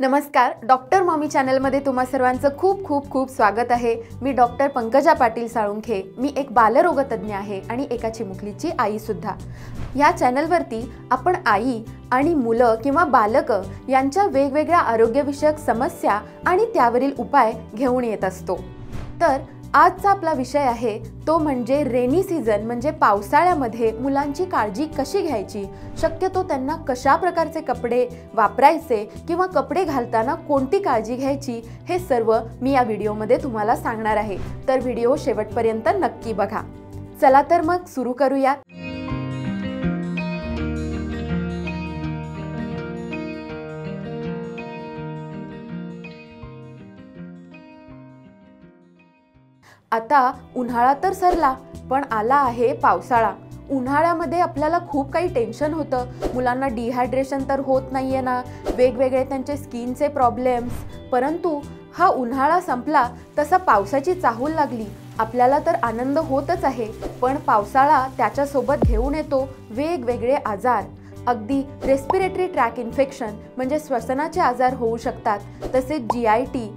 नमस्कार, doctor mommy चॅनलमध्ये तुम्हा सर्वांचं खूप खूप खूप स्वागत आहे। मी डॉक्टर पंकजा पाटील साळुंखे। मी एक बालरोगतज्ञ आहे आणि एका चिमुकलीची आई सुद्धा। या चॅनलवरती आपण आई आणि मुलं किंवा बालक यांच्या वेगवेगळ्या आरोग्यविषयक समस्या आणि त्यावरील उपाय घेऊन येत असतो। तर आजचा आपला विषय आहे तो म्हणजे रेनी सीझन, म्हणजे पावसाळ्यामध्ये मुलांची काळजी कशी घ्यायची, शक्यतो त्यांना कशा प्रकारचे कपडे वापरायचे किंवा कपडे घालताना कोणती काळजी घ्यायची, हे सर्व मी या व्हिडिओमध्ये तुम्हाला सांगणार आहे। तर व्हिडिओ शेवटपर्यंत नक्की बघा। चला तर मग सुरू करूया। आता उन्हाळा तर सरला, पण आला आहे पावसाळा। उन्हाळ्यामध्ये आपल्याला खूप काही टेन्शन होतं। मुलांना डिहायड्रेशन तर होत नाहीये ना, वेगवेगळे त्यांचे स्किनचे प्रॉब्लेम्स। परंतु हा उन्हाळा संपला तसा पावसाची चाहूल लागली। आपल्याला तर आनंद होतच आहे, पण पावसाळा त्याच्यासोबत घेऊन येतो वेगवेगळे आजार। अगदी रेस्पिरेटरी ट्रॅक इन्फेक्शन म्हणजे श्वसनाचे आजार होऊ शकतात। तसेच GIT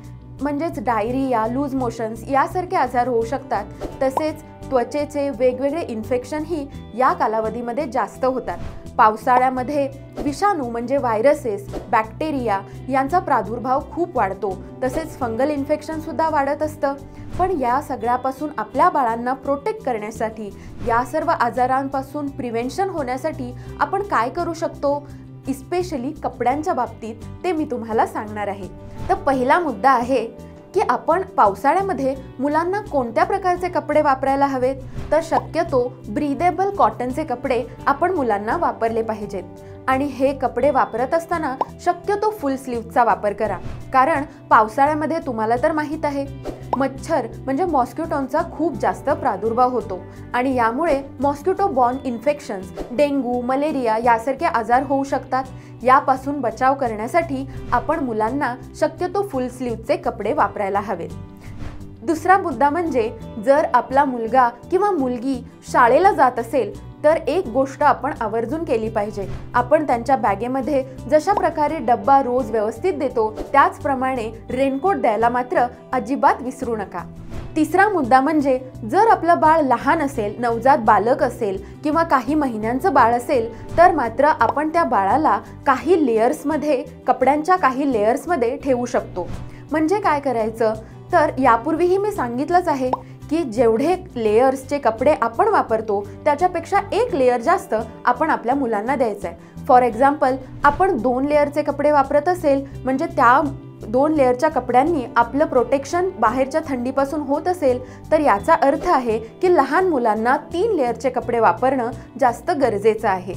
म्हणजेच डायरिया, लूज मोशन्स यासारखे आजार होऊ शकतात। तसेच त्वचेचे वेगवेगळे इन्फेक्शन ही या कालावधीमध्ये जास्त होतात। पावसाळ्यामध्ये विषाणू म्हणजे व्हायरसेस, बॅक्टेरिया यांचा प्रादुर्भाव खूप वाढतो। तसेच फंगल इन्फेक्शन सुद्धा वाढत असतं। पण या सगळ्यापासून आपल्या बाळांना प्रोटेक्ट करण्यासाठी, या सर्व आजारांपासून प्रिव्हेंशन होण्यासाठी आपण काय करू शकतो, इस्पेशली कपड्यांच्या बाबतीत, ते मी तुम्हाला सांगणार आहे। तर पहिला मुद्दा आहे की आपण पावसाळ्यामध्ये मुलांना कोणत्या प्रकारचे कपडे वापरायला हवेत। तर शक्यतो ब्रीदेबल कॉटनचे कपडे आपण मुलांना वापरले पाहिजेत। आणि हे कपडे वापरत असताना शक्यतो फुल स्लीव्हचा वापर करा, कारण पावसाळ्यामध्ये तुम्हाला तर माहीत आहे मच्छर म्हणजे मॉस्किटोंचा खूप जास्त प्रादुर्भाव होतो आणि यामुळे mosquito borne infections, dengue, malaria यासारखे आजार होऊ शकतात। यापासून बचाव करण्यासाठी आपण मुलांना शक्यतो फुल स्लीव्हचे कपडे वापरायला हवेत। दुसरा मुद्दा म्हणजे जर आपला मुलगा किंवा मुलगी शाळेला जात असेल तर एक गोष्ट आपण आवर्जून केली पाहिजे। आपण त्यांच्या बॅगेमध्ये जशा प्रकारे डब्बा रोज व्यवस्थित देतो त्याचप्रमाणे रेनकोट द्यायला मात्र अजिबात विसरू नका। तिसरा मुद्दा म्हणजे जर आपलं बाळ लहान असेल, नवजात बालक असेल किंवा काही महिन्यांचं बाळ असेल तर मात्र आपण त्या बाळाला काही लेयर्समध्ये, कपड्यांच्या काही लेयर्समध्ये ठेवू शकतो। म्हणजे काय करायचं, तर यापूर्वीही मी सांगितलंच आहे की जेवढे लेयर्सचे कपडे आपण वापरतो त्याच्यापेक्षा एक लेयर जास्त आपण आपल्या मुलांना द्यायचं आहे। फॉर एक्झाम्पल, आपण 2 लेयरचे कपडे वापरत असेल म्हणजे त्या 2 लेयरच्या कपड्यांनी आपलं प्रोटेक्शन बाहेरच्या थंडीपासून होत असेल तर याचा अर्थ आहे की लहान मुलांना 3 लेयरचे कपडे वापरणं जास्त गरजेचं आहे।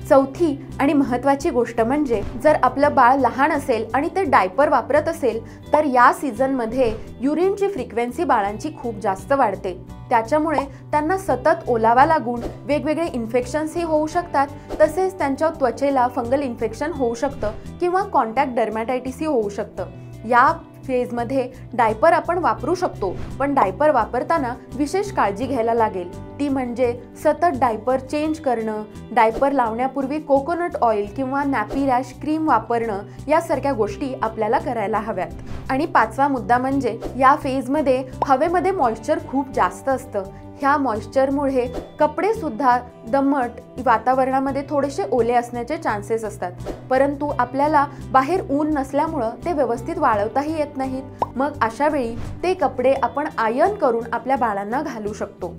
चौथी आणि महत्त्वाची गोष्ट म्हणजे जर आपलं बाळ लहान असेल आणि ते डायपर वापरत असेल तर या सीझनमध्ये युरिनची फ्रिक्वेन्सी बाळांची खूप जास्त वाढते। त्याच्यामुळे त्यांना सतत ओलावा लागून वेगवेगळे इन्फेक्शन्सही होऊ शकतात। तसेच त्यांच्या त्वचेला फंगल इन्फेक्शन होऊ शकतं किंवा कॉन्टॅक्ट डर्मॅटायटिसही होऊ शकतं। या फेजमध्ये डायपर आपण वापरू शकतो, पण डायपर वापरताना विशेष काळजी घ्यायला लागेल। ती म्हणजे सतत डायपर चेंज करणं, डायपर लावण्यापूर्वी कोकोनट ऑइल किंवा नॅपी रॅश क्रीम वापरणं यासारख्या गोष्टी आपल्याला करायला हव्यात। आणि पाचवा मुद्दा म्हणजे या फेजमध्ये हवेमध्ये मॉइश्चर खूप जास्त असतं। ह्या मॉइश्चरमुळे कपडे सुद्धा दमट वातावरणामध्ये थोडेसे ओले असण्याचे चान्सेस असतात। परंतु आपल्याला बाहेर ऊन नसल्यामुळे ते व्यवस्थित वाळवताही येत नाहीत। मग अशा वेळी ते कपडे आपण आयर्न करून आपल्या बाळांना घालू शकतो।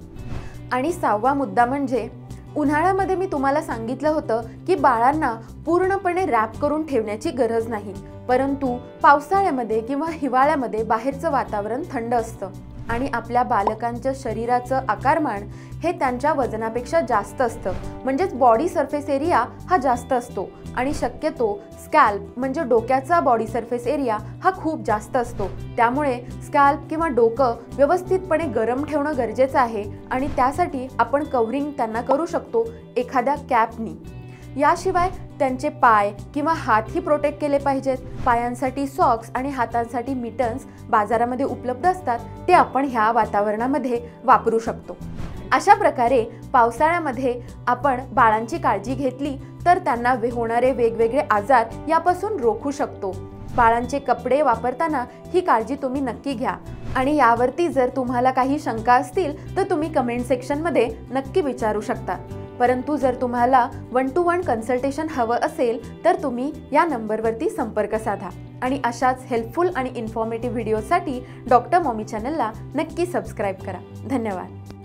आणि 6वा मुद्दा म्हणजे उन्हाळ्यामध्ये मी तुम्हाला सांगितलं होतं की बाळांना पूर्णपणे रॅप करून ठेवण्याची गरज नाही, परंतु पावसाळ्यामध्ये किंवा हिवाळ्यामध्ये बाहेरचं वातावरण थंड असतं आणि आपल्या बालकांच्या शरीराचं आकारमान हे त्यांच्या वजनापेक्षा जास्त असतं। म्हणजेच बॉडी सरफेस एरिया हा जास्त असतो आणि शक्यतो स्कॅल्प म्हणजे डोक्याचा बॉडी सरफेस एरिया हा खूप जास्त असतो। त्यामुळे स्कॅल्प किंवा डोकं व्यवस्थितपणे गरम ठेवणं गरजेचं आहे आणि त्यासाठी आपण कव्हरिंग त्यांना करू शकतो एखाद्या कॅपनी। याशिवाय त्यांचे पाय किंवा हातही प्रोटेक्ट केले पाहिजेत। पायांसाठी सॉक्स आणि हातांसाठी मिटन्स बाजारामध्ये उपलब्ध असतात, ते आपण ह्या वातावरणामध्ये वापरू शकतो। अशा प्रकारे पावसाळ्यामध्ये आपण बाळांची काळजी घेतली तर त्यांना होणारे वेगवेगळे आजार यापासून रोखू शकतो। बाळांचे कपडे वापरताना ही काळजी तुम्ही नक्की घ्या. आणि यावरती जर तुम्हाला काही शंका असतील तर तुम्ही कमेंट सेक्शनमध्ये नक्की विचारू शकता. परंतु जर तुम्हाला 1-to-1 कन्सल्टेशन हवं असेल तर तुम्ही या नंबरवरती संपर्क साधा. आणि अशाच हेल्पफुल आणि इन्फॉर्मेटिव्ह व्हिडिओसाठी डॉक्टर मॉमी चॅनलला नक्की सबस्क्राईब करा. धन्यवाद.